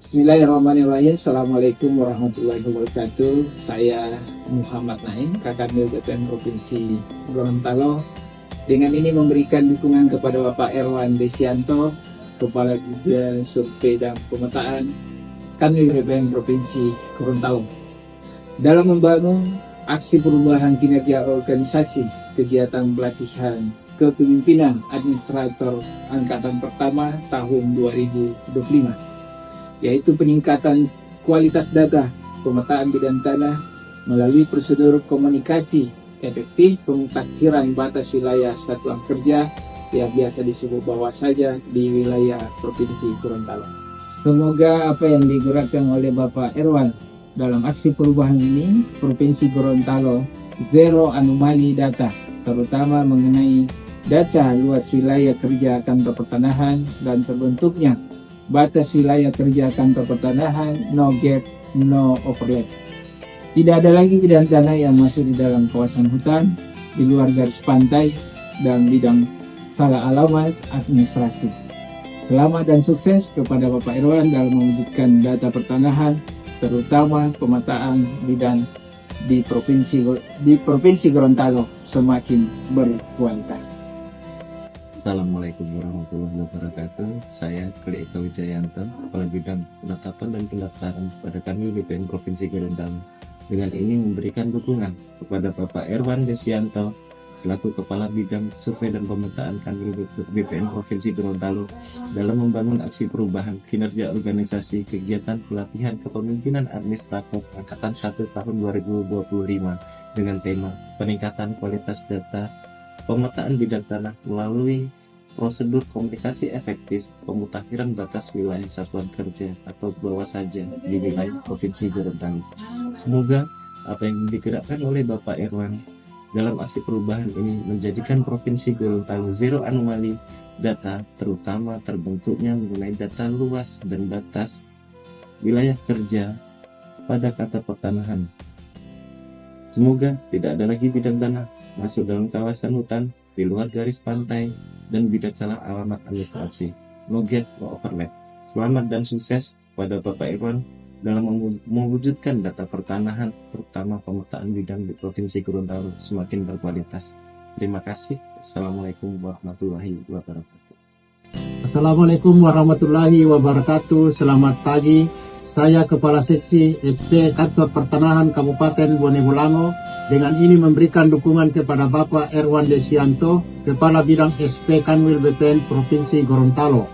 Bismillahirrahmanirrahim. Assalamualaikum warahmatullahi wabarakatuh. Saya Muhammad Naim, Kakanwil BPN Provinsi Gorontalo. Dengan ini memberikan dukungan kepada Bapak Erwan Desianto, Kepala Bidang Survei dan Pemetaan Kanwil BPN Provinsi Gorontalo, dalam membangun aksi perubahan kinerja organisasi, kegiatan pelatihan kepemimpinan administrator angkatan pertama tahun 2025, yaitu peningkatan kualitas data pemetaan bidang tanah melalui prosedur komunikasi efektif pemutakhiran batas wilayah satuan kerja yang biasa disebut bawah saja di wilayah Provinsi Gorontalo. Semoga apa yang digerakkan oleh Bapak Erwan dalam aksi perubahan ini, Provinsi Gorontalo zero anomali data, terutama mengenai data luas wilayah kerja kantor pertanahan dan terbentuknya batas wilayah kerja kantor pertanahan, no gap, no overlap. Tidak ada lagi bidang tanah yang masuk di dalam kawasan hutan, di luar garis pantai, dan bidang salah alamat administrasi. Selamat dan sukses kepada Bapak Erwan dalam mewujudkan data pertanahan, terutama pemetaan bidang di Provinsi Gorontalo semakin berkualitas. Assalamualaikum warahmatullahi wabarakatuh. Saya Kli Eka Wijayanto, Kepala Bidang Penetapan dan Pendaftaran pada Kanwil BPN Provinsi Gorontalo. Dengan ini memberikan dukungan kepada Bapak Erwan Desianto selaku Kepala Bidang Survei dan Pemetaan Kanwil BPN Provinsi Gorontalo dalam membangun aksi perubahan kinerja organisasi, kegiatan pelatihan kepemimpinan administrator angkatan 1 tahun 2025 dengan tema peningkatan kualitas data pemetaan bidang tanah melalui prosedur komunikasi efektif pemutakhiran batas wilayah satuan kerja atau bawah saja di wilayah Provinsi Gorontalo. Semoga apa yang digerakkan oleh Bapak Erwan dalam aksi perubahan ini menjadikan Provinsi Gorontalo zero anomali data, terutama terbentuknya mengenai data luas dan batas wilayah kerja pada kata pertanahan. Semoga tidak ada lagi bidang tanah masuk dalam kawasan hutan di luar garis pantai dan bidang salah alamat administrasi, no gap, no overlap. Selamat dan sukses pada Bapak Erwan dalam mewujudkan data pertanahan, terutama pemetaan bidang di Provinsi Gorontalo semakin berkualitas. Terima kasih. Assalamualaikum warahmatullahi wabarakatuh. Assalamualaikum warahmatullahi wabarakatuh. Selamat pagi. Saya Kepala Seksi SP Kantor Pertanahan Kabupaten Bone Bolango. Dengan ini memberikan dukungan kepada Bapak Erwan Desianto, Kepala Bidang SP Kanwil BPN Provinsi Gorontalo,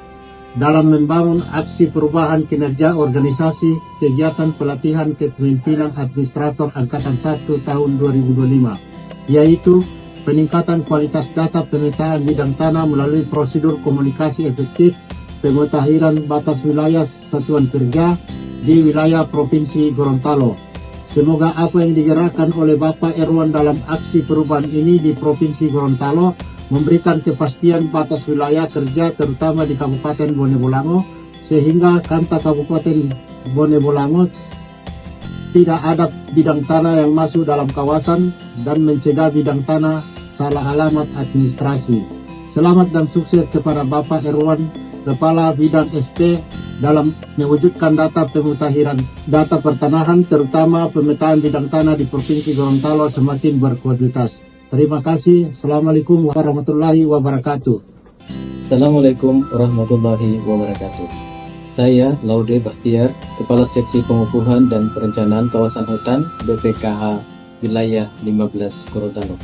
dalam membangun aksi perubahan kinerja organisasi, kegiatan pelatihan kepemimpinan administrator angkatan 1 tahun 2025, yaitu peningkatan kualitas data pemetaan bidang tanah melalui prosedur komunikasi efektif pemutakhiran batas wilayah satuan kerja di wilayah Provinsi Gorontalo. Semoga apa yang digerakkan oleh Bapak Erwan dalam aksi perubahan ini di Provinsi Gorontalo memberikan kepastian batas wilayah kerja terutama di Kabupaten Bone Bolango, sehingga Kanta Kabupaten Bone Bolango tidak ada bidang tanah yang masuk dalam kawasan dan mencegah bidang tanah salah alamat administrasi. Selamat dan sukses kepada Bapak Erwan, Kepala Bidang SP dalam mewujudkan data pemutakhiran data pertanahan, terutama pemetaan bidang tanah di Provinsi Gorontalo semakin berkualitas. Terima kasih. Assalamualaikum warahmatullahi wabarakatuh. Assalamualaikum warahmatullahi wabarakatuh. Saya Laude Bahtiar, Kepala Seksi Pengukuhan dan Perencanaan Kawasan Hutan BPKH Wilayah 15 Gorontalo.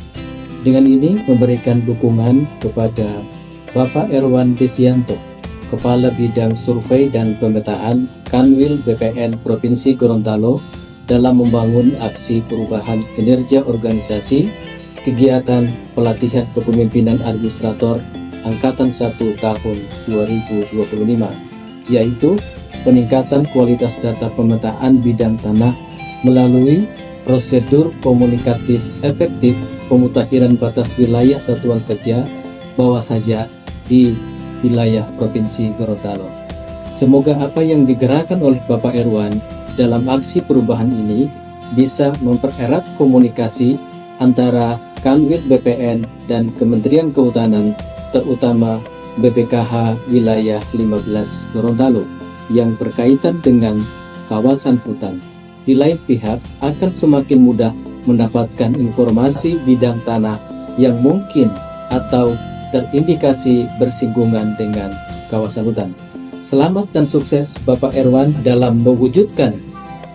Dengan ini memberikan dukungan kepada Bapak Erwan Desianto, Kepala Bidang Survei dan Pemetaan Kanwil BPN Provinsi Gorontalo dalam membangun aksi perubahan kinerja organisasi, kegiatan pelatihan kepemimpinan administrator angkatan 1 tahun 2025, yaitu peningkatan kualitas data pemetaan bidang tanah melalui prosedur komunikatif efektif pemutakhiran batas wilayah satuan kerja bawah saja di wilayah Provinsi Gorontalo. Semoga apa yang digerakkan oleh Bapak Erwan dalam aksi perubahan ini bisa mempererat komunikasi antara Kanwil BPN dan Kementerian Kehutanan, terutama BPKH Wilayah 15 Gorontalo, yang berkaitan dengan kawasan hutan. Di lain pihak, akan semakin mudah mendapatkan informasi bidang tanah yang mungkin atau terindikasi bersinggungan dengan kawasan hutan. Selamat dan sukses Bapak Erwan dalam mewujudkan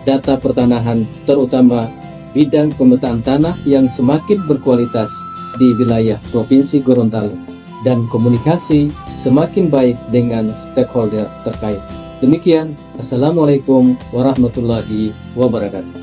data pertanahan, terutama bidang pemetaan tanah yang semakin berkualitas di wilayah Provinsi Gorontalo, dan komunikasi semakin baik dengan stakeholder terkait. Demikian, Assalamualaikum warahmatullahi wabarakatuh.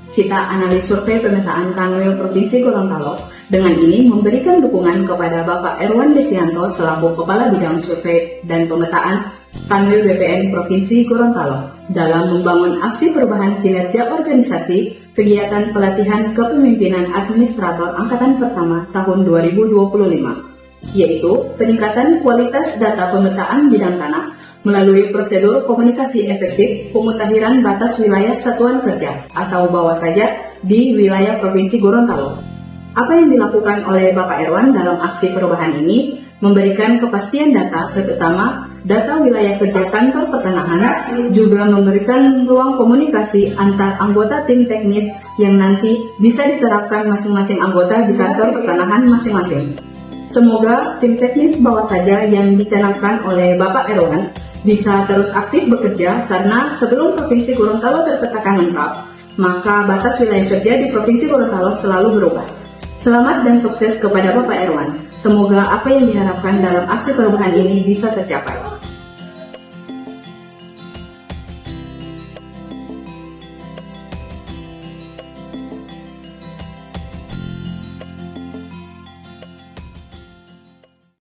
Sita analis survei pemetaan Kanwil Provinsi Gorontalo dengan ini memberikan dukungan kepada Bapak Erwan Desianto selaku Kepala Bidang Survei dan Pemetaan Kanwil BPN Provinsi Gorontalo dalam membangun aksi perubahan kinerja organisasi kegiatan pelatihan kepemimpinan administrator angkatan pertama tahun 2025, yaitu peningkatan kualitas data pemetaan bidang tanah melalui prosedur komunikasi efektif pemutakhiran batas wilayah satuan kerja atau bawah saja di wilayah Provinsi Gorontalo. Apa yang dilakukan oleh Bapak Erwan dalam aksi perubahan ini memberikan kepastian data, terutama data wilayah kerja kantor pertanahan, juga memberikan ruang komunikasi antar anggota tim teknis yang nanti bisa diterapkan masing-masing anggota di kantor pertanahan masing-masing. Semoga tim teknis bawah saja yang dicanangkan oleh Bapak Erwan bisa terus aktif bekerja, karena sebelum Provinsi Gorontalo terpetakan lengkap, maka batas wilayah kerja di Provinsi Gorontalo selalu berubah. Selamat dan sukses kepada Bapak Erwan. Semoga apa yang diharapkan dalam aksi perubahan ini bisa tercapai.